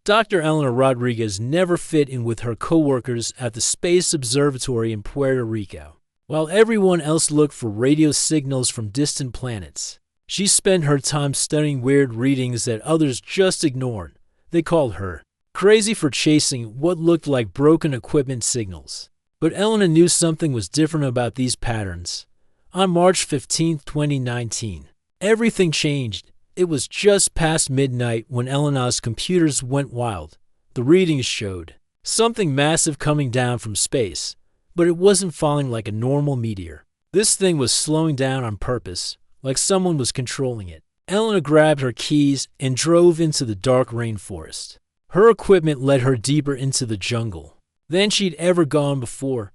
Dr. Eleanor Rodriguez never fit in with her coworkers at the Space Observatory in Puerto Rico. While everyone else looked for radio signals from distant planets, she spent her time studying weird readings that others just ignored. They called her crazy for chasing what looked like broken equipment signals. But Elena knew something was different about these patterns. On March 15, 2019, everything changed. It was just past midnight when Elena's computers went wild. The readings showed something massive coming down from space, but it wasn't falling like a normal meteor. This thing was slowing down on purpose, like someone was controlling it. Elena grabbed her keys and drove into the dark rainforest. Her equipment led her deeper into the jungle than she'd ever gone before.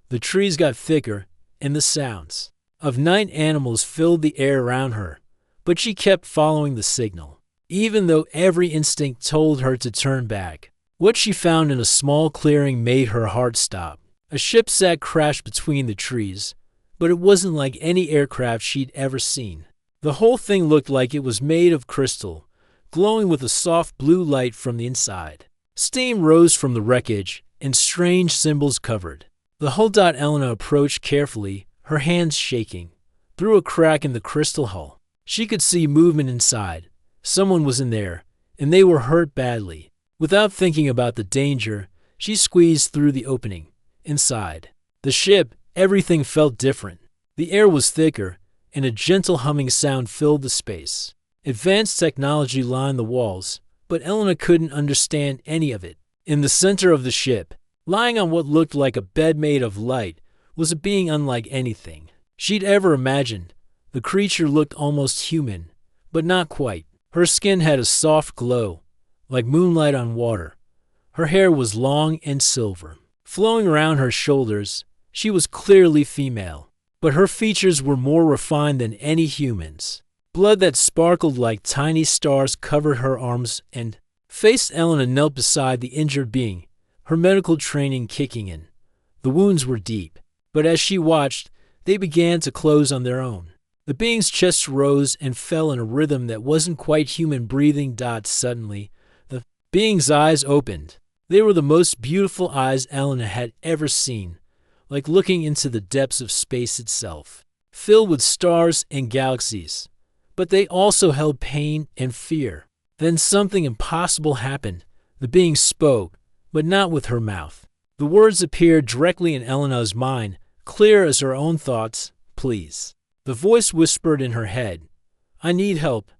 The trees got thicker, and the sounds of night animals filled the air around her. But she kept following the signal, even though every instinct told her to turn back. What she found in a small clearing made her heart stop. A ship sat crashed between the trees, but it wasn't like any aircraft she'd ever seen. The whole thing looked like it was made of crystal, glowing with a soft blue light from the inside. Steam rose from the wreckage, and strange symbols covered the hull. Elena approached carefully, her hands shaking. Through a crack in the crystal hull, she could see movement inside. Someone was in there, and they were hurt badly. Without thinking about the danger, she squeezed through the opening. Inside the ship, everything felt different. The air was thicker, and a gentle humming sound filled the space. Advanced technology lined the walls, but Elena couldn't understand any of it. In the center of the ship, lying on what looked like a bed made of light, was a being unlike anything she'd ever imagined. The creature looked almost human, but not quite. Her skin had a soft glow, like moonlight on water. Her hair was long and silver, flowing around her shoulders. She was clearly female, but her features were more refined than any human's. Blood that sparkled like tiny stars covered her arms and face. Elena knelt beside the injured being, her medical training kicking in. The wounds were deep, but as she watched, they began to close on their own. The being's chest rose and fell in a rhythm that wasn't quite human breathing. Suddenly, the being's eyes opened. They were the most beautiful eyes Elena had ever seen, like looking into the depths of space itself, filled with stars and galaxies. But they also held pain and fear. Then something impossible happened. The being spoke, but not with her mouth. The words appeared directly in Elena's mind, clear as her own thoughts. Please. The voice whispered in her head. I need help.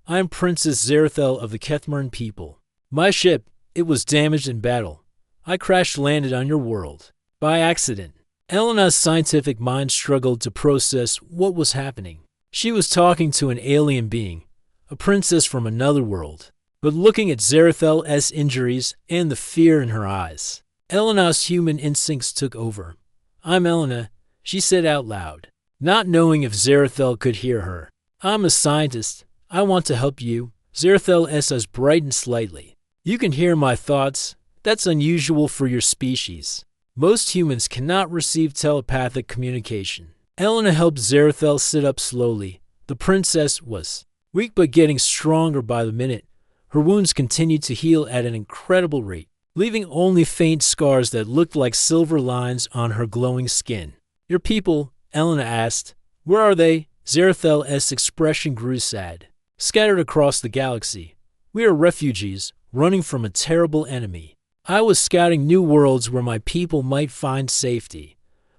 I am Princess Zerathel of the Kethmern people. My ship, it was damaged in battle. I crash-landed on your world by accident. Elena's scientific mind struggled to process what was happening. She was talking to an alien being, a princess from another world, but looking at Zerathel's injuries and the fear in her eyes, Elena's human instincts took over. I'm Elena, she said out loud, not knowing if Zerathel could hear her. I'm a scientist. I want to help you. Zerathel's eyes brightened slightly. You can hear my thoughts. That's unusual for your species. Most humans cannot receive telepathic communication. Elena helped Zerathel sit up slowly. The princess was weak but getting stronger by the minute. Her wounds continued to heal at an incredible rate, leaving only faint scars that looked like silver lines on her glowing skin. Your people, Elena asked. Where are they? Zerathel's expression grew sad. Scattered across the galaxy. We are refugees, running from a terrible enemy. I was scouting new worlds where my people might find safety.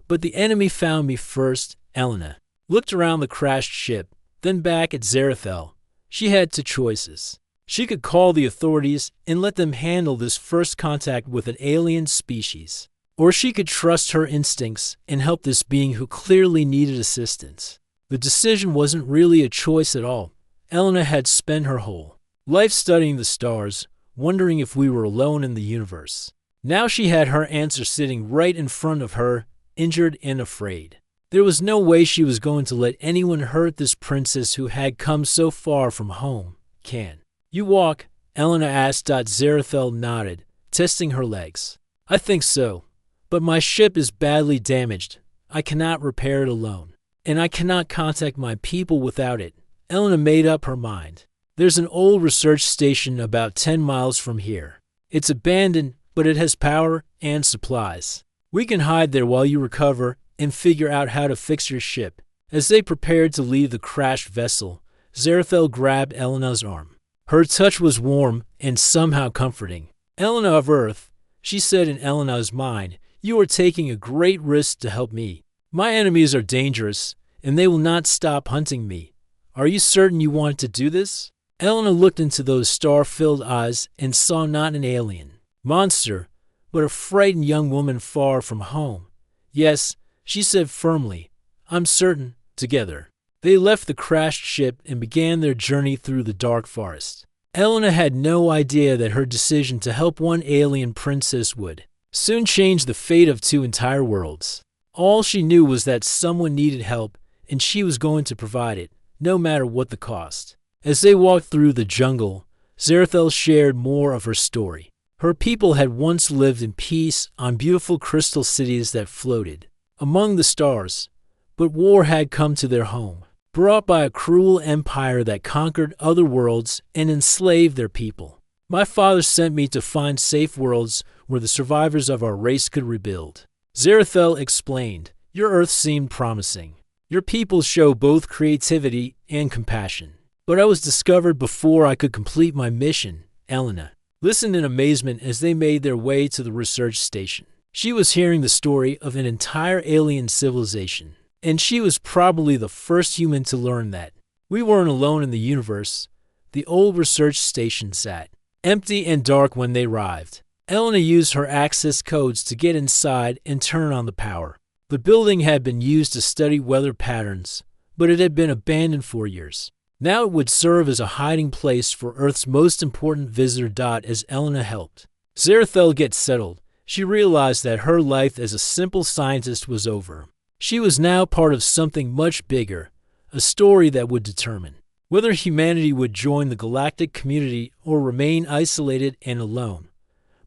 But the enemy found me first. Elena looked around the crashed ship, then back at Zerathel. She had two choices. She could call the authorities and let them handle this first contact with an alien species. Or she could trust her instincts and help this being who clearly needed assistance. The decision wasn't really a choice at all. Elena had spent her whole life studying the stars, wondering if we were alone in the universe. Now she had her answer sitting right in front of her, injured and afraid. There was no way she was going to let anyone hurt this princess who had come so far from home. Can you walk? Elena asked. Zerathel nodded, testing her legs. I think so, but my ship is badly damaged. I cannot repair it alone, and I cannot contact my people without it. Elena made up her mind. There's an old research station about 10 miles from here. It's abandoned, but it has power and supplies. We can hide there while you recover and figure out how to fix your ship." As they prepared to leave the crashed vessel, Zerathel grabbed Elena's arm. Her touch was warm and somehow comforting. "Elena of Earth," she said in Elena's mind, "you are taking a great risk to help me. My enemies are dangerous, and they will not stop hunting me. Are you certain you want to do this?" Elena looked into those star-filled eyes and saw not an alien monster, but a frightened young woman far from home. "Yes," she said firmly, "I'm certain." Together, they left the crashed ship and began their journey through the dark forest. Elena had no idea that her decision to help one alien princess would soon change the fate of 2 entire worlds. All she knew was that someone needed help, and she was going to provide it, no matter what the cost. As they walked through the jungle, Zerathel shared more of her story. Her people had once lived in peace on beautiful crystal cities that floated among the stars, but war had come to their home, brought by a cruel empire that conquered other worlds and enslaved their people. "My father sent me to find safe worlds where the survivors of our race could rebuild," Zerathel explained. "Your Earth seemed promising. Your people show both creativity and compassion. But I was discovered before I could complete my mission." Elena listened in amazement as they made their way to the research station. She was hearing the story of an entire alien civilization, and she was probably the first human to learn that. We weren't alone in the universe. The old research station sat empty and dark when they arrived. Elena used her access codes to get inside and turn on the power. The building had been used to study weather patterns, but it had been abandoned for years. Now it would serve as a hiding place for Earth's most important visitor. As Elena helped Zerathel get settled, she realized that her life as a simple scientist was over. She was now part of something much bigger, a story that would determine whether humanity would join the galactic community or remain isolated and alone.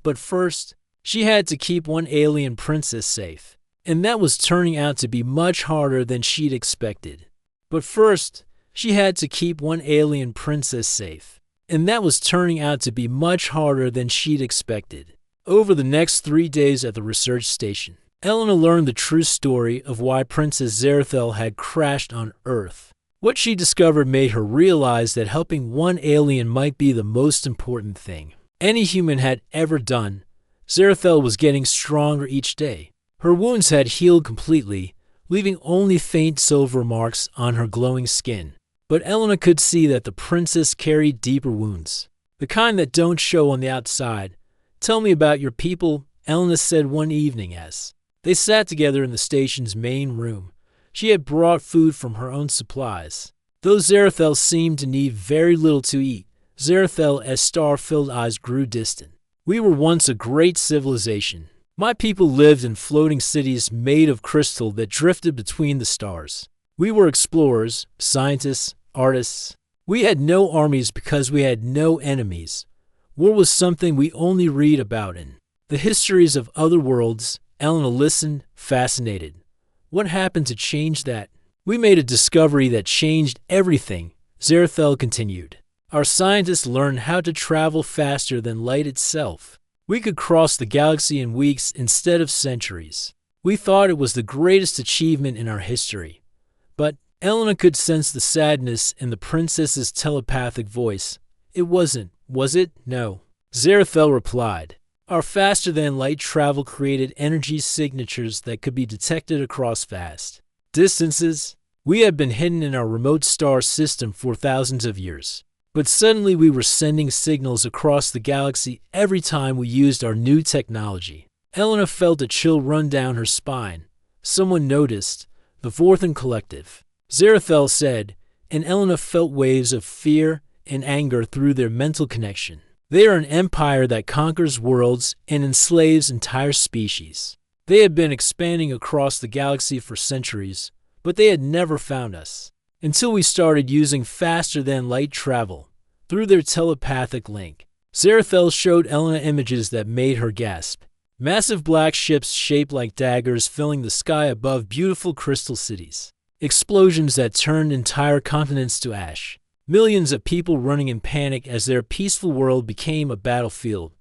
But first, she had to keep one alien princess safe, and that was turning out to be much harder than she'd expected. Over the next 3 days at the research station, Elena learned the true story of why Princess Zerathel had crashed on Earth. What she discovered made her realize that helping one alien might be the most important thing any human had ever done. Zerathel was getting stronger each day. Her wounds had healed completely, leaving only faint silver marks on her glowing skin. But Elena could see that the princess carried deeper wounds, the kind that don't show on the outside. "Tell me about your people," Elena said one evening as they sat together in the station's main room. She had brought food from her own supplies, though Zerathel seemed to need very little to eat. Zerathel, as star-filled eyes grew distant. "We were once a great civilization. My people lived in floating cities made of crystal that drifted between the stars. We were explorers, scientists, artists. We had no armies because we had no enemies. War was something we only read about in the histories of other worlds." Elena listened, fascinated. "What happened to change that?" "We made a discovery that changed everything," Zerathel continued. "Our scientists learned how to travel faster than light itself. We could cross the galaxy in weeks instead of centuries. We thought it was the greatest achievement in our history." But Elena could sense the sadness in the princess's telepathic voice. "It wasn't, was it?" "No," Zerathel replied. "Our faster-than-light travel created energy signatures that could be detected across vast distances. We had been hidden in our remote star system for thousands of years. But suddenly we were sending signals across the galaxy every time we used our new technology." Elena felt a chill run down her spine. Someone noticed. The Vorthan Collective, Zerathel said, and Elena felt waves of fear and anger through their mental connection. "They are an empire that conquers worlds and enslaves entire species. They had been expanding across the galaxy for centuries, but they had never found us until we started using faster-than-light travel through their telepathic link." Zerathel showed Elena images that made her gasp. Massive black ships shaped like daggers filling the sky above beautiful crystal cities. Explosions that turned entire continents to ash. millions of people running in panic as their peaceful world became a battlefield.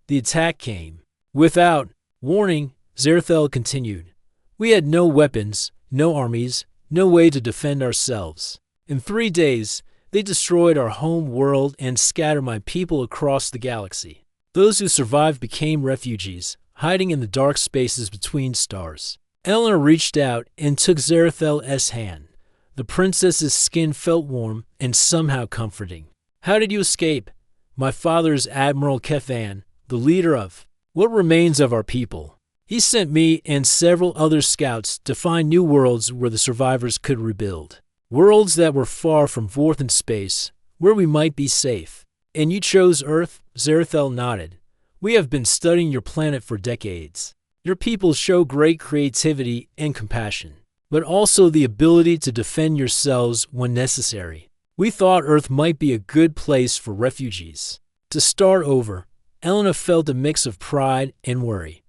The attack came. Without warning, Zerthel continued. We had no weapons, no armies, no way to defend ourselves. In 3 days, they destroyed our home world and scattered my people across the galaxy. Those who survived became refugees, hiding in the dark spaces between stars. Eleanor reached out and took Zerathel's hand. The princess's skin felt warm and somehow comforting. How did you escape? My father is Admiral Kethan, the leader of what remains of our people. He sent me and several other scouts to find new worlds where the survivors could rebuild. Worlds that were far from Vorthan space, where we might be safe. And you chose Earth? Zerathel nodded. We have been studying your planet for decades. Your people show great creativity and compassion, but also the ability to defend yourselves when necessary. We thought Earth might be a good place for refugees. To start over, Elena felt a mix of pride and worry.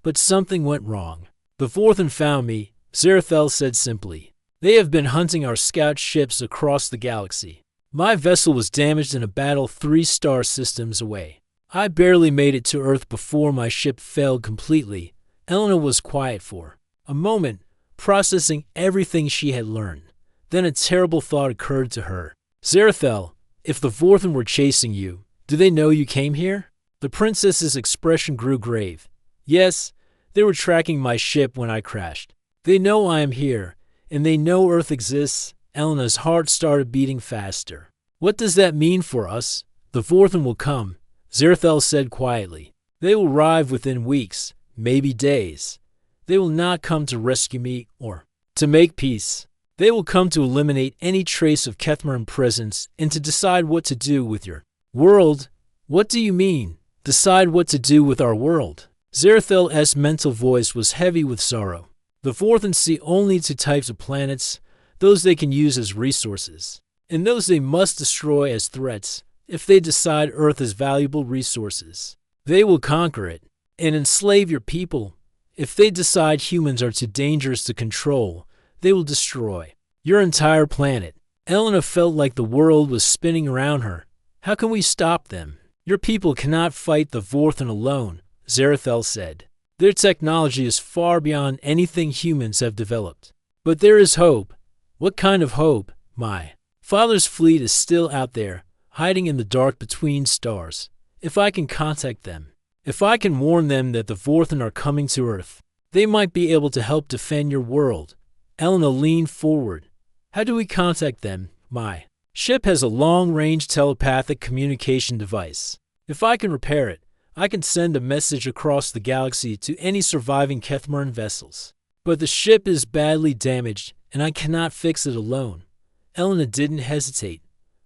But something went wrong. The Vorthan found me, Zerathel said simply. They have been hunting our scout ships across the galaxy. My vessel was damaged in a battle 3 star systems away. I barely made it to Earth before my ship failed completely. Elena was quiet for a moment, processing everything she had learned. Then a terrible thought occurred to her. Zerathel, if the Vorthan were chasing you, do they know you came here? The princess's expression grew grave. Yes, they were tracking my ship when I crashed. They know I am here, and they know Earth exists. Elena's heart started beating faster. What does that mean for us? The Vorthan will come, Zerathel said quietly. They will arrive within weeks, maybe days. They will not come to rescue me or to make peace. They will come to eliminate any trace of Kethmaran presence and to decide what to do with your world. What do you mean, decide what to do with our world? Zerathel's mental voice was heavy with sorrow. The Vorthan see only 2 types of planets, those they can use as resources, and those they must destroy as threats. If they decide Earth is valuable resources, they will conquer it and enslave your people. If they decide humans are too dangerous to control, they will destroy your entire planet. Elena felt like the world was spinning around her. How can we stop them? Your people cannot fight the Vorthan alone, Zerathel said. Their technology is far beyond anything humans have developed. But there is hope. What kind of hope? My father's fleet is still out there, hiding in the dark between stars. If I can contact them, if I can warn them that the Vorthan are coming to Earth, they might be able to help defend your world. Elena leaned forward. How do we contact them? My ship has a long-range telepathic communication device. If I can repair it, I can send a message across the galaxy to any surviving Kethmaran vessels. But the ship is badly damaged, and I cannot fix it alone. Elena didn't hesitate.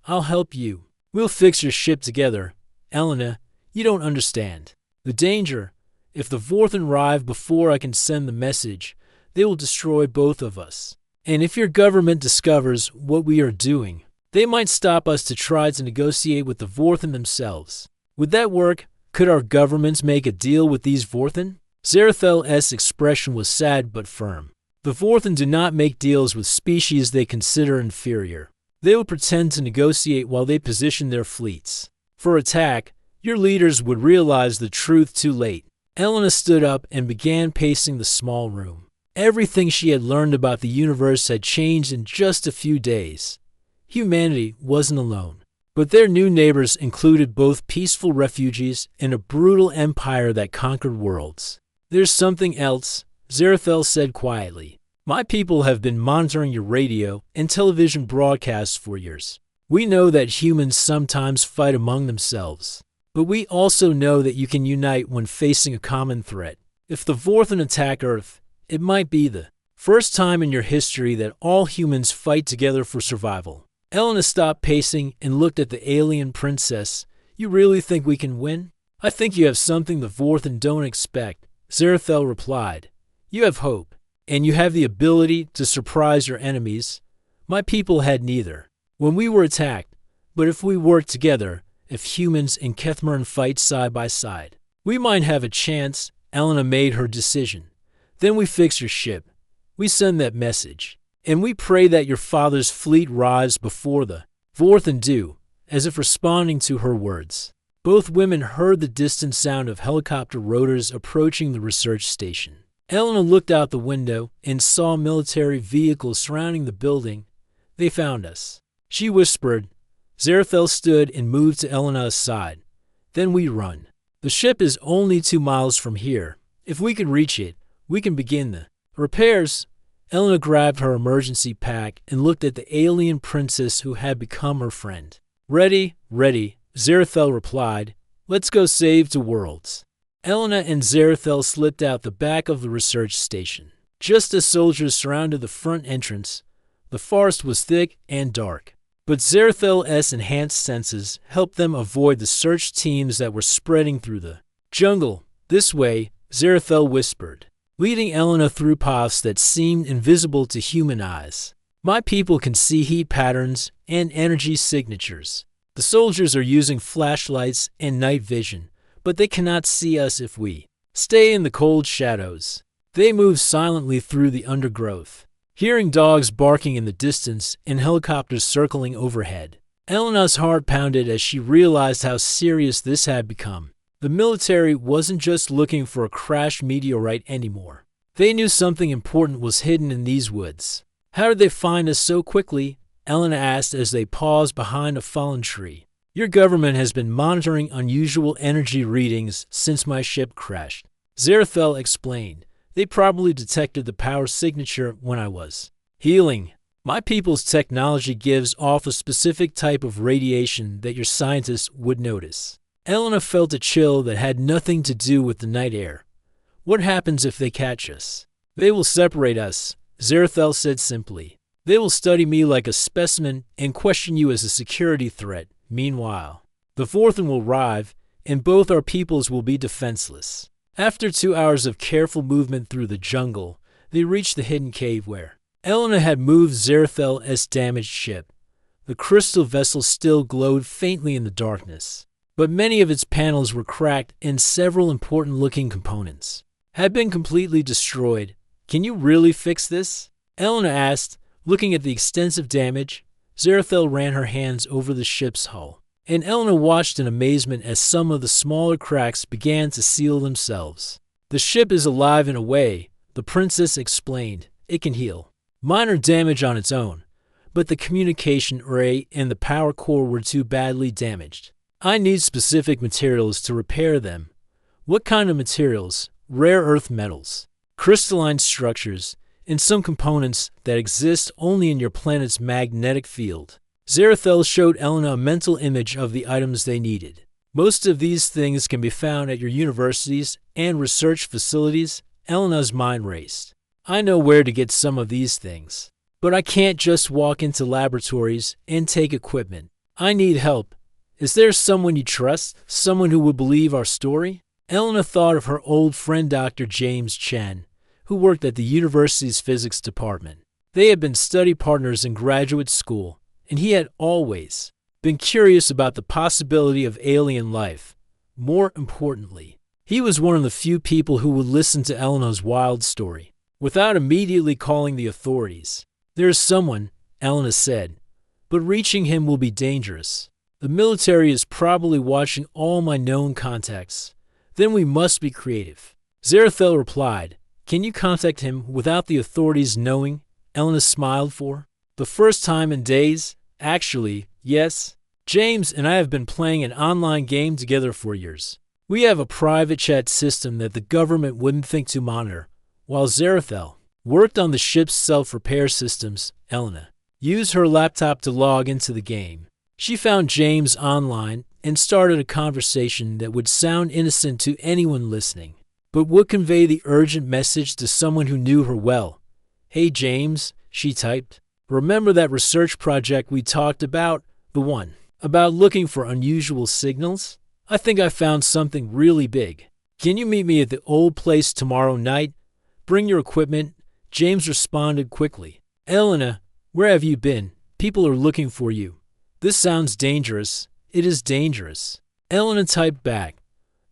I'll help you. We'll fix your ship together. Elena, you don't understand. The danger. If the Vorthan arrive before I can send the message, they will destroy both of us. And if your government discovers what we are doing, they might stop us to try to negotiate with the Vorthan themselves. Would that work? Could our governments make a deal with these Vorthan? Zerathel's expression was sad but firm. The Vorthan do not make deals with species they consider inferior. They will pretend to negotiate while they position their fleets for attack. Your leaders would realize the truth too late. Elena stood up and began pacing the small room. Everything she had learned about the universe had changed in just a few days. Humanity wasn't alone. But their new neighbors included both peaceful refugees and a brutal empire that conquered worlds. There's something else, Zerathel said quietly. My people have been monitoring your radio and television broadcasts for years. We know that humans sometimes fight among themselves, but we also know that you can unite when facing a common threat. If the Vorthan attack Earth, it might be the first time in your history that all humans fight together for survival. Elena stopped pacing and looked at the alien princess. You really think we can win? I think you have something the Vorthan don't expect, Zerathel replied. You have hope, and you have the ability to surprise your enemies. My people had neither when we were attacked, but if we work together, if humans and Kethmaran fight side by side, we might have a chance. Elena made her decision. Then we fix your ship. We send that message. And we pray that your father's fleet rise before the Forth and due, as if responding to her words. Both women heard the distant sound of helicopter rotors approaching the research station. Elena looked out the window and saw military vehicles surrounding the building. They found us. She whispered. Zerathel stood and moved to Elena's side. Then we run. The ship is only 2 miles from here. If we could reach it, we can begin the repairs. Elena grabbed her emergency pack and looked at the alien princess who had become her friend. Ready, ready, Zerathel replied. Let's go save the worlds. Elena and Zerathel slipped out the back of the research station. Just as soldiers surrounded the front entrance, the forest was thick and dark. But Zerathel's enhanced senses helped them avoid the search teams that were spreading through the jungle. This way, Zerathel whispered, leading Elena through paths that seemed invisible to human eyes. My people can see heat patterns and energy signatures. The soldiers are using flashlights and night vision, but they cannot see us if we stay in the cold shadows. They move silently through the undergrowth, hearing dogs barking in the distance and helicopters circling overhead. Elena's heart pounded as she realized how serious this had become. The military wasn't just looking for a crashed meteorite anymore. They knew something important was hidden in these woods. How did they find us so quickly? Elena asked as they paused behind a fallen tree. Your government has been monitoring unusual energy readings since my ship crashed. Zerathel explained. They probably detected the power signature when I was healing. My people's technology gives off a specific type of radiation that your scientists would notice. Elena felt a chill that had nothing to do with the night air. What happens if they catch us? They will separate us, Zerathel said simply. They will study me like a specimen and question you as a security threat. Meanwhile, the fourth one will arrive, and both our peoples will be defenseless. After 2 hours of careful movement through the jungle, they reached the hidden cave where Elena had moved Zerathel's damaged ship. The crystal vessel still glowed faintly in the darkness, but many of its panels were cracked and several important-looking components had been completely destroyed. Can you really fix this? Elena asked, looking at the extensive damage. Zerathel ran her hands over the ship's hull, and Elena watched in amazement as some of the smaller cracks began to seal themselves. The ship is alive in a way, the princess explained. It can heal minor damage on its own, but the communication array and the power core were too badly damaged. I need specific materials to repair them. What kind of materials? Rare earth metals, crystalline structures, and some components that exist only in your planet's magnetic field. Zerathel showed Elena a mental image of the items they needed. Most of these things can be found at your universities and research facilities. Elena's mind raced. I know where to get some of these things, but I can't just walk into laboratories and take equipment. I need help. Is there someone you trust? Someone who would believe our story? Elena thought of her old friend Dr. James Chen, who worked at the university's physics department. They had been study partners in graduate school, and he had always been curious about the possibility of alien life. More importantly, he was one of the few people who would listen to Elena's wild story without immediately calling the authorities. There is someone, Elena said, but reaching him will be dangerous. The military is probably watching all my known contacts. Then we must be creative. Zerathel replied. Can you contact him without the authorities knowing? Elena smiled for the first time in days. Actually, yes. James and I have been playing an online game together for years. We have a private chat system that the government wouldn't think to monitor. While Zerathel worked on the ship's self-repair systems, Elena used her laptop to log into the game. She found James online and started a conversation that would sound innocent to anyone listening, but would convey the urgent message to someone who knew her well. Hey James, she typed. Remember that research project we talked about? The one about looking for unusual signals? I think I found something really big. Can you meet me at the old place tomorrow night? Bring your equipment. James responded quickly. Elena, where have you been? People are looking for you. This sounds dangerous. It is dangerous. Elena typed back.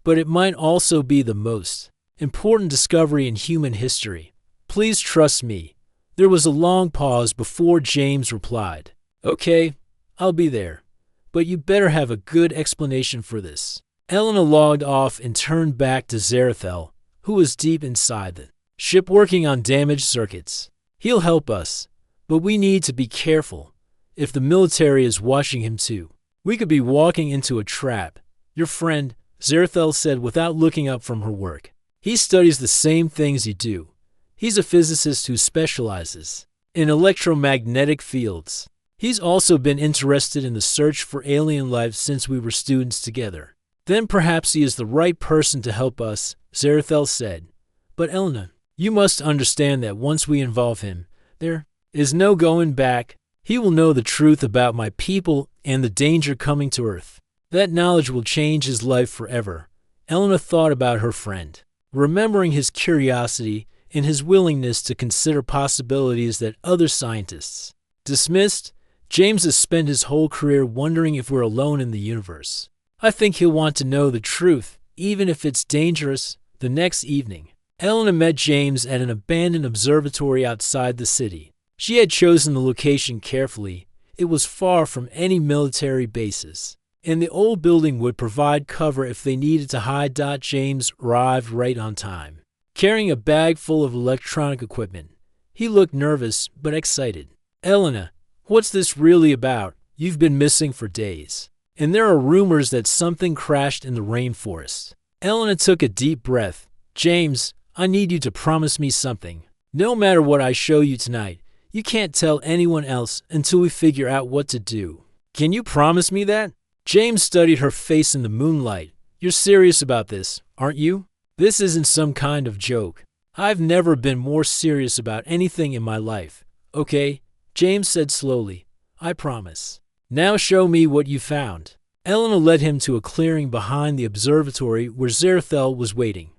But it might also be the most important discovery in human history. Please trust me. There was a long pause before James replied. Okay, I'll be there. But you better have a good explanation for this. Elena logged off and turned back to Zerathel, who was deep inside the ship working on damaged circuits. He'll help us, but we need to be careful. If the military is watching him too, we could be walking into a trap. Your friend, Zerathel said without looking up from her work. He studies the same things you do. He's a physicist who specializes in electromagnetic fields. He's also been interested in the search for alien life since we were students together. Then perhaps he is the right person to help us, Zerathel said. But Elena, you must understand that once we involve him, there is no going back. He will know the truth about my people and the danger coming to Earth. That knowledge will change his life forever. Elena thought about her friend, remembering his curiosity and his willingness to consider possibilities that other scientists dismissed. James has spent his whole career wondering if we're alone in the universe. I think he'll want to know the truth, even if it's dangerous. The next evening, Elena met James at an abandoned observatory outside the city. She had chosen the location carefully. It was far from any military bases, and the old building would provide cover if they needed to hide. James arrived right on time, carrying a bag full of electronic equipment. He looked nervous but excited. Elena, what's this really about? You've been missing for days, and there are rumors that something crashed in the rainforest. Elena took a deep breath. James, I need you to promise me something. No matter what I show you tonight, you can't tell anyone else until we figure out what to do. Can you promise me that? James studied her face in the moonlight. You're serious about this, aren't you? This isn't some kind of joke. I've never been more serious about anything in my life. Okay, James said slowly. I promise. Now show me what you found. Elena led him to a clearing behind the observatory where Zerathel was waiting.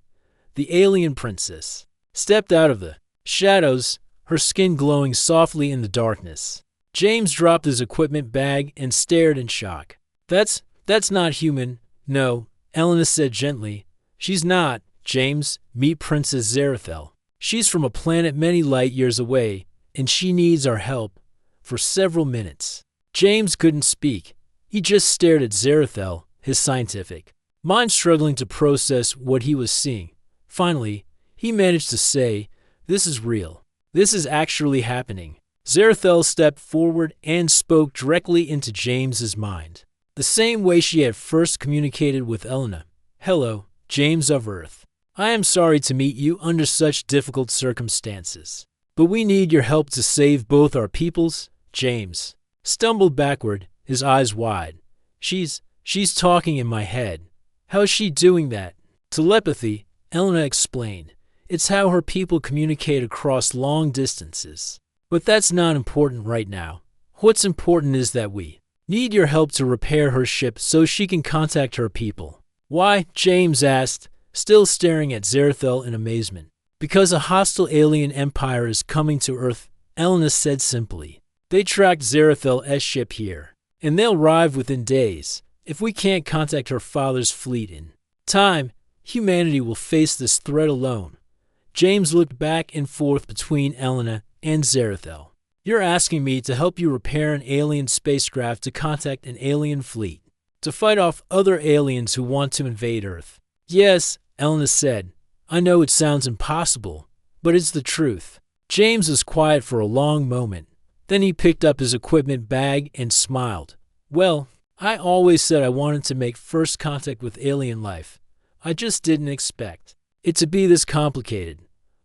The alien princess stepped out of the shadows, her skin glowing softly in the darkness. James dropped his equipment bag and stared in shock. That's not human. No, Elena said gently. She's not, James. Meet Princess Zerathel. She's from a planet many light years away, and she needs our help. For several minutes, James couldn't speak. He just stared at Zerathel, his scientific mind struggling to process what he was seeing. Finally, he managed to say, "This is real. This is actually happening." Zerathel stepped forward and spoke directly into James's mind, the same way she had first communicated with Elena. Hello, James of Earth. I am sorry to meet you under such difficult circumstances, but we need your help to save both our peoples. James stumbled backward, his eyes wide. She's talking in my head. How's she doing that? Telepathy, Elena explained. It's how her people communicate across long distances. But that's not important right now. What's important is that we need your help to repair her ship so she can contact her people. Why? James asked, still staring at Zerathel in amazement. Because a hostile alien empire is coming to Earth, Elena said simply. They tracked Zerathel's ship here, and they'll arrive within days. If we can't contact her father's fleet in time, humanity will face this threat alone. James looked back and forth between Elena and Zerathel. You're asking me to help you repair an alien spacecraft to contact an alien fleet, to fight off other aliens who want to invade Earth. Yes, Elena said. I know it sounds impossible, but it's the truth. James was quiet for a long moment. Then he picked up his equipment bag and smiled. Well, I always said I wanted to make first contact with alien life. I just didn't expect it to be this complicated.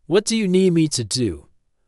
What do you need me to do?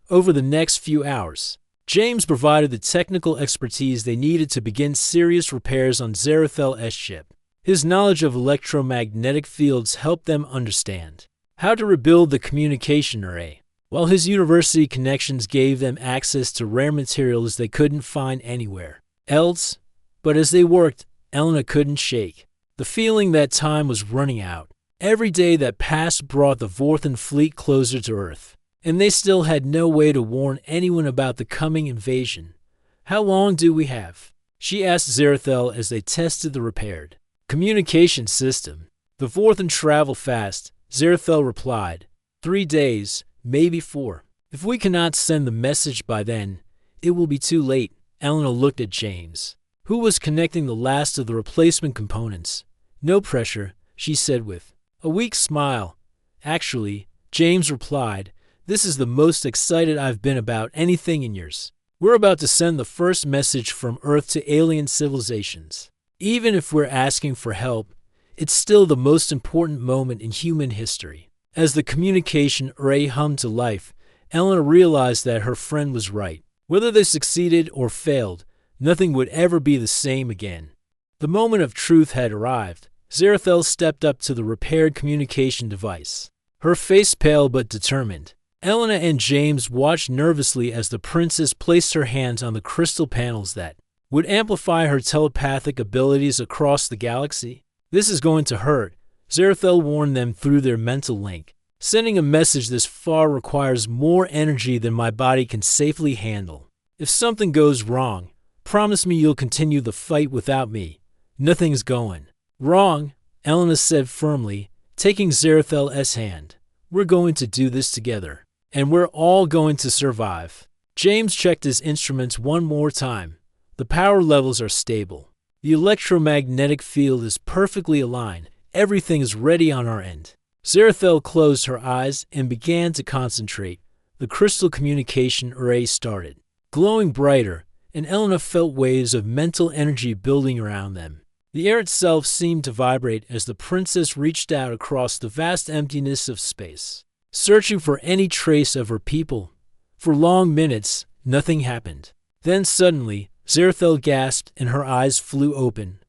Over the next few hours, James provided the technical expertise they needed to begin serious repairs on Zerathel's ship. His knowledge of electromagnetic fields helped them understand how to rebuild the communication array, while his university connections gave them access to rare materials they couldn't find anywhere else. But as they worked, Elena couldn't shake the feeling that time was running out. Every day that passed brought the Vorthan fleet closer to Earth, and they still had no way to warn anyone about the coming invasion. How long do we have? She asked Zerathel as they tested the repaired communication system. The Vorthan travel fast, Zerathel replied. 3 days, maybe 4. If we cannot send the message by then, it will be too late. Elena looked at James. who was connecting the last of the replacement components. "No pressure," she said with a weak smile. "Actually," James replied, "this is the most excited I've been about anything in years. We're about to send the first message from Earth to alien civilizations. Even if we're asking for help, it's still the most important moment in human history." As the communication array hummed to life, Elena realized that her friend was right. Whether they succeeded or failed, nothing would ever be the same again. The moment of truth had arrived. Zarathel stepped up to the repaired communication device, her face pale but determined. Elena and James watched nervously as the princess placed her hands on the crystal panels that would amplify her telepathic abilities across the galaxy. "This is going to hurt," Zarathel warned them through their mental link. "Sending a message this far requires more energy than my body can safely handle. If something goes wrong, promise me you'll continue the fight without me." "Nothing's going wrong," Elena said firmly, taking Zarathel's hand. "We're going to do this together, and we're all going to survive." James checked his instruments one more time. The power levels are stable. The electromagnetic field is perfectly aligned. Everything is ready on our end. Zarathel closed her eyes and began to concentrate. The crystal communication array started, glowing brighter, and Elena felt waves of mental energy building around them. The air itself seemed to vibrate as the princess reached out across the vast emptiness of space, searching for any trace of her people. For long minutes, nothing happened. Then suddenly, Zarathel gasped and her eyes flew open.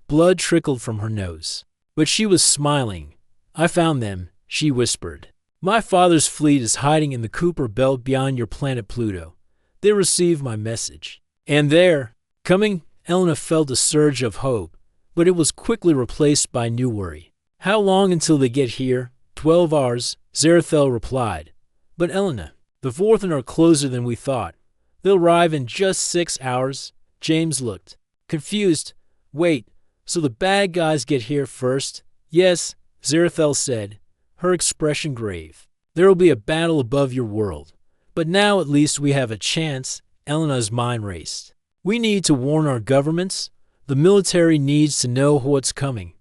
Blood trickled from her nose. But she was smiling. "I found them," she whispered. "My father's fleet is hiding in the Kuiper Belt beyond your planet Pluto. They received my message. And they're coming." Elena felt a surge of hope, but it was quickly replaced by new worry. "How long until they get here?" 12 hours, Zarathel replied. "But Elena, the Vorthen are closer than we thought. They'll arrive in just 6 hours." James looked confused. "Wait, so the bad guys get here first?" "Yes," Zarathel said, her expression grave. "There will be a battle above your world. But now at least we have a chance." Elena's mind raced. "We need to warn our governments. The military needs to know what's coming.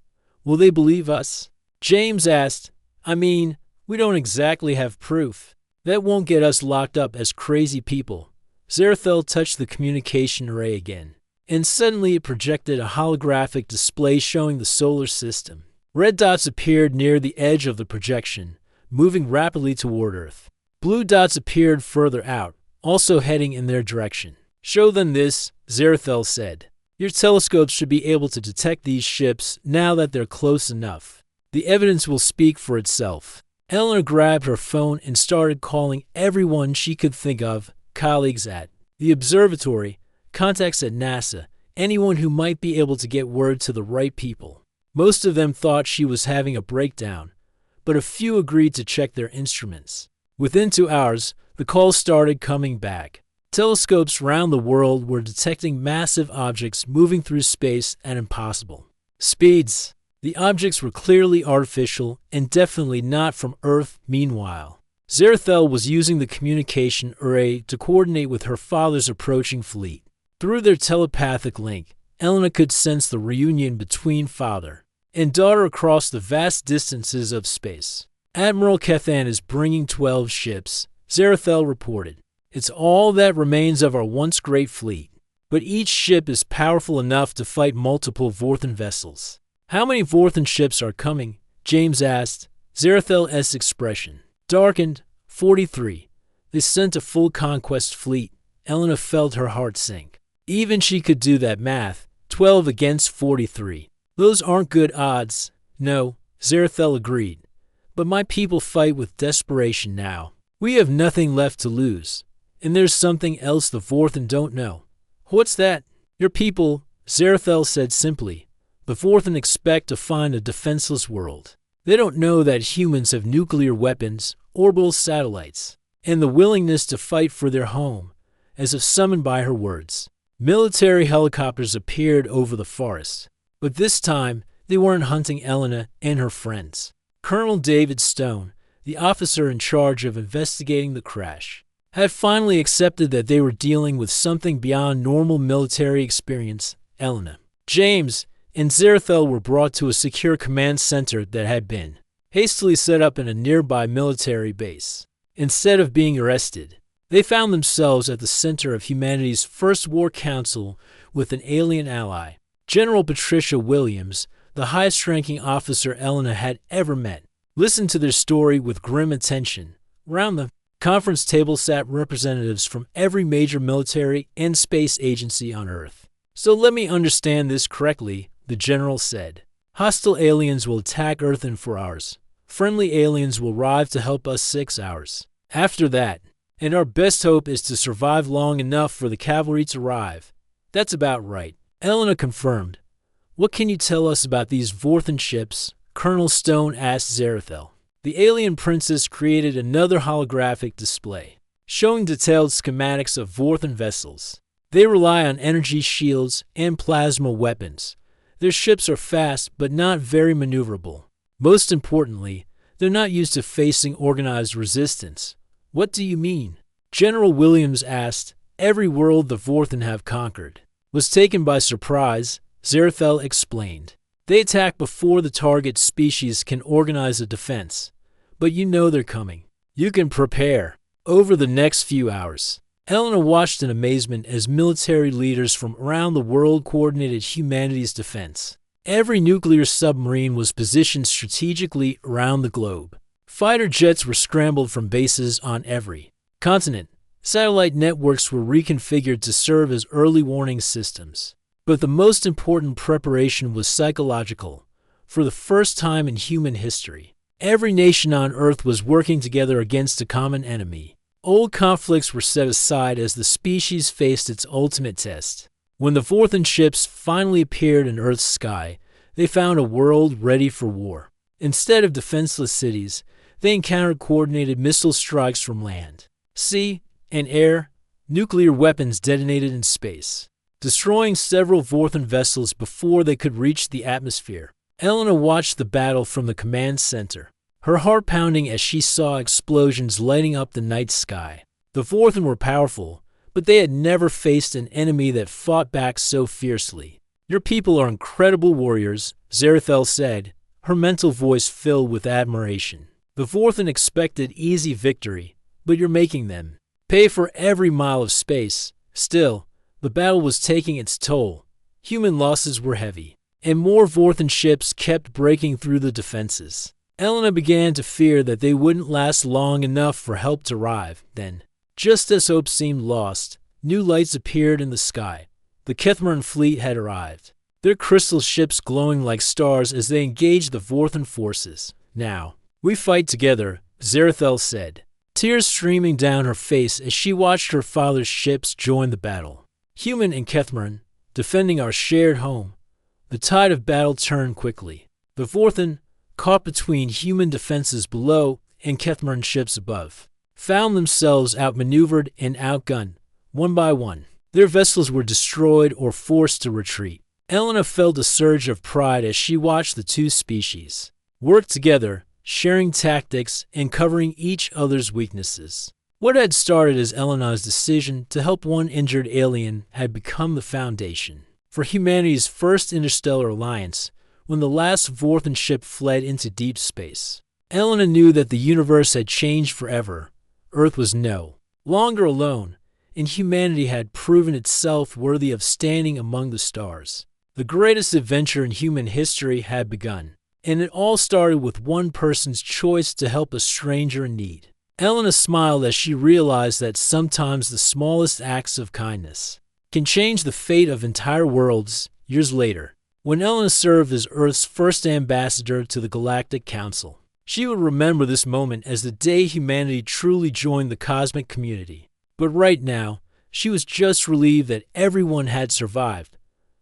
Will they believe us?" James asked. "I mean, we don't exactly have proof. That won't get us locked up as crazy people." Zarathel touched the communication array again, and suddenly it projected a holographic display showing the solar system. Red dots appeared near the edge of the projection, moving rapidly toward Earth. Blue dots appeared further out, also heading in their direction. "Show them this," Zarathel said. "Your telescopes should be able to detect these ships now that they're close enough. The evidence will speak for itself." Eleanor grabbed her phone and started calling everyone she could think of, colleagues at the observatory, contacts at NASA, anyone who might be able to get word to the right people. Most of them thought she was having a breakdown, but a few agreed to check their instruments. Within 2 hours, the calls started coming back. Telescopes around the world were detecting massive objects moving through space at impossible speeds. The objects were clearly artificial and definitely not from Earth. Meanwhile, Zarathel was using the communication array to coordinate with her father's approaching fleet. Through their telepathic link, Elena could sense the reunion between father and daughter across the vast distances of space. "Admiral Kethan is bringing 12 ships," Zarathel reported. "It's all that remains of our once great fleet. But each ship is powerful enough to fight multiple Vorthen vessels." "How many Vorthen ships are coming?" James asked. Zarathel's expression darkened. 43. They sent a full conquest fleet. Elena felt her heart sink. Even she could do that math. 12 against 43. Those aren't good odds. "No," Zarathel agreed. "But my people fight with desperation now. We have nothing left to lose. And there's something else the Vorthen don't know." "What's that?" "Your people," Zarathel said simply. "The Vorthen expect to find a defenseless world. They don't know that humans have nuclear weapons, orbital satellites, and the willingness to fight for their home," as if summoned by her words. Military helicopters appeared over the forest. But this time, they weren't hunting Elena and her friends. Colonel David Stone, the officer in charge of investigating the crash, had finally accepted that they were dealing with something beyond normal military experience Elena, James, and Zerathel were brought to a secure command center that had been hastily set up in a nearby military base. Instead of being arrested, they found themselves at the center of humanity's first war council with an alien ally, General Patricia Williams, the highest-ranking officer Elena had ever met. Listened to their story with grim attention. Around the conference table sat representatives from every major military and space agency on Earth. So let me understand this correctly, the general said. Hostile aliens will attack Earth in 4 hours. Friendly aliens will arrive to help us 6 hours. After that, and our best hope is to survive long enough for the cavalry to arrive. That's about right. Elena confirmed. What can you tell us about these Vorthan ships? Colonel Stone asked Zerathel. The alien princess created another holographic display, showing detailed schematics of Vorthan vessels. They rely on energy shields and plasma weapons. Their ships are fast but not very maneuverable. Most importantly, they're not used to facing organized resistance. What do you mean? General Williams asked. Every world the Vorthan have conquered was taken by surprise, Zerathel explained. They attack before the target species can organize a defense. But you know they're coming. You can prepare. Over the next few hours, Elena watched in amazement as military leaders from around the world coordinated humanity's defense. Every nuclear submarine was positioned strategically around the globe. Fighter jets were scrambled from bases on every continent. Satellite networks were reconfigured to serve as early warning systems. But the most important preparation was psychological. For the first time in human history, every nation on Earth was working together against a common enemy. Old conflicts were set aside as the species faced its ultimate test. When the Vorthan ships finally appeared in Earth's sky, they found a world ready for war. Instead of defenseless cities, they encountered coordinated missile strikes from land, sea, and air. Nuclear weapons detonated in space, destroying several Vorthan vessels before they could reach the atmosphere. Elena watched the battle from the command center, her heart pounding as she saw explosions lighting up the night sky. The Vorthan were powerful, but they had never faced an enemy that fought back so fiercely. Your people are incredible warriors, Zerathel said, her mental voice filled with admiration. The Vorthan expected easy victory, but you're making them pay for every mile of space. Still, the battle was taking its toll. Human losses were heavy, and more Vorthan ships kept breaking through the defenses. Elena began to fear that they wouldn't last long enough for help to arrive. Then, just as hope seemed lost, new lights appeared in the sky. The Kethmaran fleet had arrived, their crystal ships glowing like stars as they engaged the Vorthan forces. Now, we fight together, Zerathel said, tears streaming down her face as she watched her father's ships join the battle. Human and Kethmaran, defending our shared home. The tide of battle turned quickly. The Vorthan, caught between human defenses below and Kethmaran ships above, found themselves outmaneuvered and outgunned, one by one. Their vessels were destroyed or forced to retreat. Elena felt a surge of pride as she watched the two species work together, sharing tactics and covering each other's weaknesses. What had started as Elena's decision to help one injured alien had become the foundation for humanity's first interstellar alliance. When the last Vorthan ship fled into deep space, Elena knew that the universe had changed forever. Earth was no longer alone, and humanity had proven itself worthy of standing among the stars. The greatest adventure in human history had begun, and it all started with one person's choice to help a stranger in need. Elena smiled as she realized that sometimes the smallest acts of kindness can change the fate of entire worlds. Years later, when Elena served as Earth's first ambassador to the Galactic Council, she would remember this moment as the day humanity truly joined the cosmic community. But right now, she was just relieved that everyone had survived.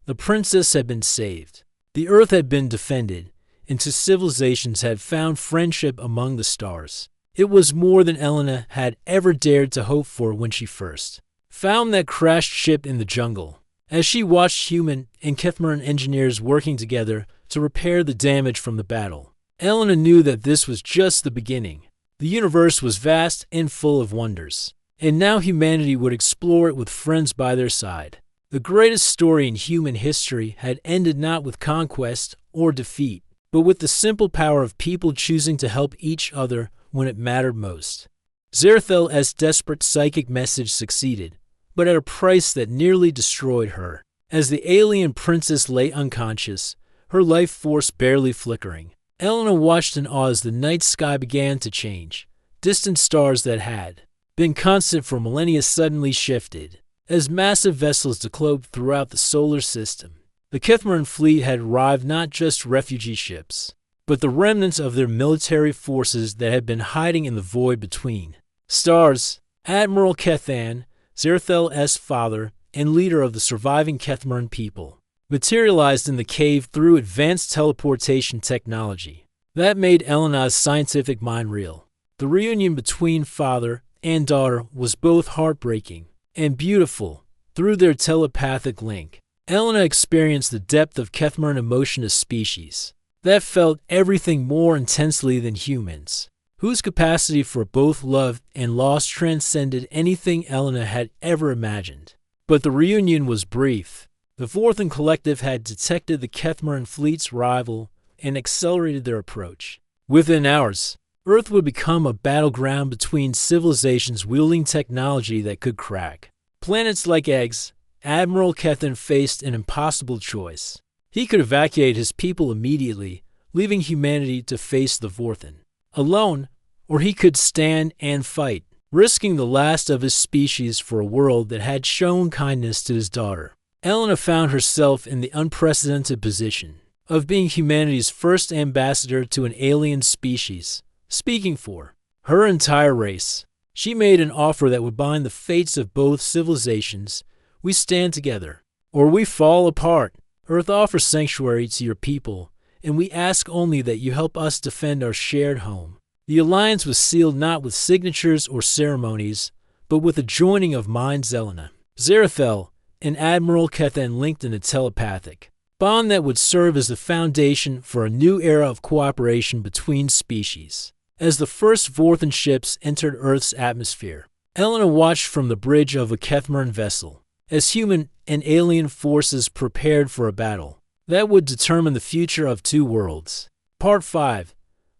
The princess had been saved, the Earth had been defended, and two civilizations had found friendship among the stars. It was more than Elena had ever dared to hope for when she first found that crashed ship in the jungle. As she watched human and Kethmaran engineers working together to repair the damage from the battle, Elena knew that this was just the beginning. The universe was vast and full of wonders, and now humanity would explore it with friends by their side. The greatest story in human history had ended not with conquest or defeat, but with the simple power of people choosing to help each other when it mattered most. Zerathel's desperate psychic message succeeded, but at a price that nearly destroyed her. As the alien princess lay unconscious, her life force barely flickering, Elena watched in awe as the night sky began to change. Distant stars that had been constant for millennia suddenly shifted, as massive vessels declobed throughout the solar system. The Kithmaran fleet had arrived, not just refugee ships, but the remnants of their military forces that had been hiding in the void between stars. Admiral Kethan, Zerathel's father and leader of the surviving Kithmaran people, materialized in the cave through advanced teleportation technology that made Elena's scientific mind reel. The reunion between father and daughter was both heartbreaking and beautiful. Through their telepathic link, Elena experienced the depth of Kithmaran emotion, a species that felt everything more intensely than humans, whose capacity for both love and loss transcended anything Elena had ever imagined. But the reunion was brief. The Vorthan Collective had detected the Kithmaran fleet's arrival and accelerated their approach. Within hours, Earth would become a battleground between civilizations wielding technology that could crack planets like eggs. Admiral Kethan faced an impossible choice. He could evacuate his people immediately, leaving humanity to face the Vorthan alone, or he could stand and fight, risking the last of his species for a world that had shown kindness to his daughter. Elena found herself in the unprecedented position of being humanity's first ambassador to an alien species, speaking for her entire race. She made an offer that would bind the fates of both civilizations. We stand together, or we fall apart. Earth offers sanctuary to your people, and we ask only that you help us defend our shared home. The alliance was sealed not with signatures or ceremonies, but with a joining of minds. Elena, Zerathel, and Admiral Kethan linked in a telepathic bond that would serve as the foundation for a new era of cooperation between species. As the first Vorthan ships entered Earth's atmosphere, Elena watched from the bridge of a Kithmaran vessel as human and alien forces prepared for a battle that would determine the future of two worlds. Part 5.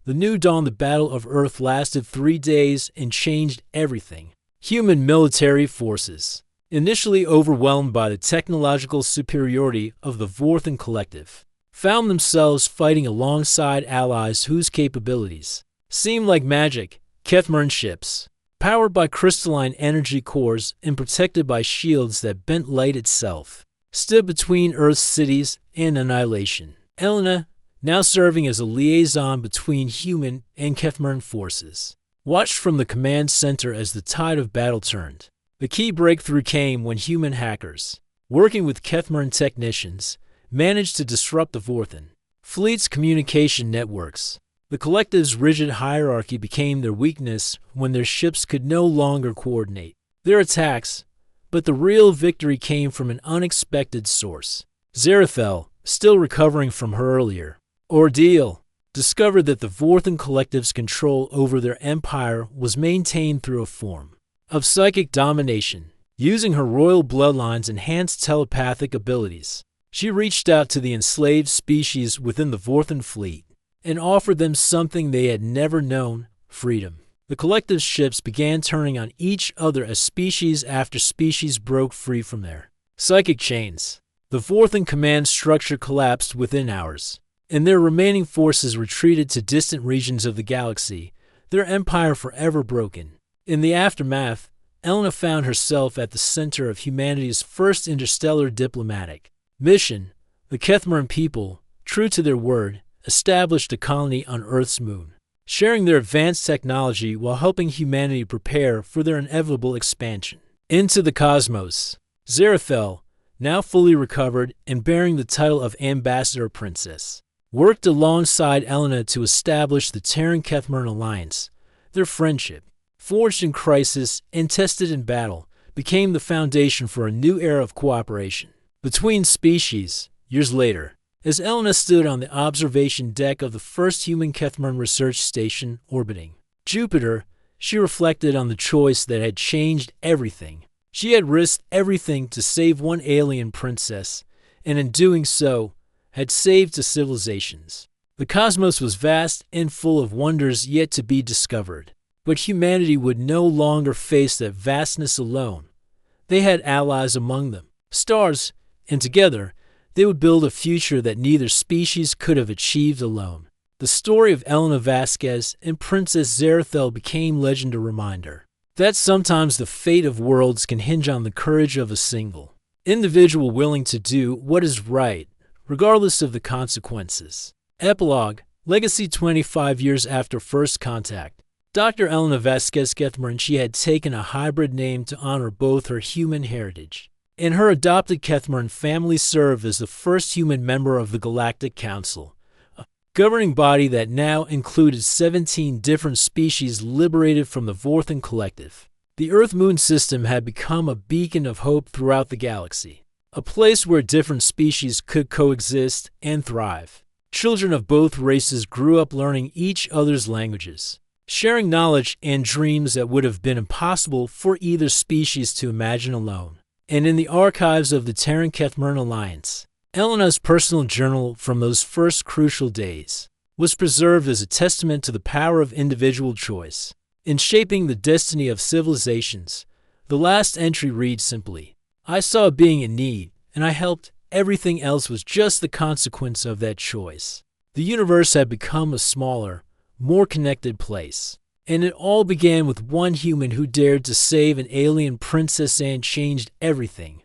The New Dawn. The Battle of Earth lasted 3 days and changed everything. Human military forces, initially overwhelmed by the technological superiority of the Vorthan Collective, found themselves fighting alongside allies whose capabilities seemed like magic. Kithmaran ships, powered by crystalline energy cores and protected by shields that bent light itself, stood between Earth's cities and annihilation. Elena, now serving as a liaison between human and Kithmaran forces, watched from the command center as the tide of battle turned. The key breakthrough came when human hackers, working with Kithmaran technicians, managed to disrupt the Vorthan fleet's communication networks. The Collective's rigid hierarchy became their weakness when their ships could no longer coordinate their attacks, but the real victory came from an unexpected source. Zerathel, still recovering from her earlier ordeal, discovered that the Vorthan Collective's control over their empire was maintained through a form of psychic domination. Using her royal bloodline's enhanced telepathic abilities, she reached out to the enslaved species within the Vorthan fleet and offered them something they had never known: freedom. The Collective's ships began turning on each other as species after species broke free from their psychic chains. The Vorthan command structure collapsed within hours, and their remaining forces retreated to distant regions of the galaxy, their empire forever broken. In the aftermath, Elena found herself at the center of humanity's first interstellar diplomatic mission. The Kithmaran people, true to their word, established a colony on Earth's moon, sharing their advanced technology while helping humanity prepare for their inevitable expansion into the cosmos. Zerathel, now fully recovered and bearing the title of Ambassador Princess, worked alongside Elena to establish the Terran-Kithmaran alliance. Their friendship, forged in crisis and tested in battle, became the foundation for a new era of cooperation between species. Years later, as Elena stood on the observation deck of the first human Kithmaran research station orbiting Jupiter, she reflected on the choice that had changed everything. She had risked everything to save one alien princess, and in doing so, had saved the civilizations. The cosmos was vast and full of wonders yet to be discovered, but humanity would no longer face that vastness alone. They had allies among them, stars, and together, they would build a future that neither species could have achieved alone. The story of Elena Vasquez and Princess Zarathel became legend, a reminder that sometimes the fate of worlds can hinge on the courage of a single individual willing to do what is right, regardless of the consequences. Epilogue. Legacy. 25 years after first contact, Dr. Elena Vasquez Kethmer, she had taken a hybrid name to honor both her human heritage and her adopted Kethmer family served as the first human member of the Galactic Council, a governing body that now included 17 different species liberated from the Vorthan Collective. The Earth-Moon system had become a beacon of hope throughout the galaxy, a place where different species could coexist and thrive. Children of both races grew up learning each other's languages, sharing knowledge and dreams that would have been impossible for either species to imagine alone. And in the archives of the Terran-Kethmern Alliance, Elena's personal journal from those first crucial days was preserved as a testament to the power of individual choice in shaping the destiny of civilizations. The last entry reads simply, "I saw a being in need, and I helped. Everything else was just the consequence of that choice." The universe had become a smaller, more connected place, and it all began with one human who dared to save an alien princess and changed everything.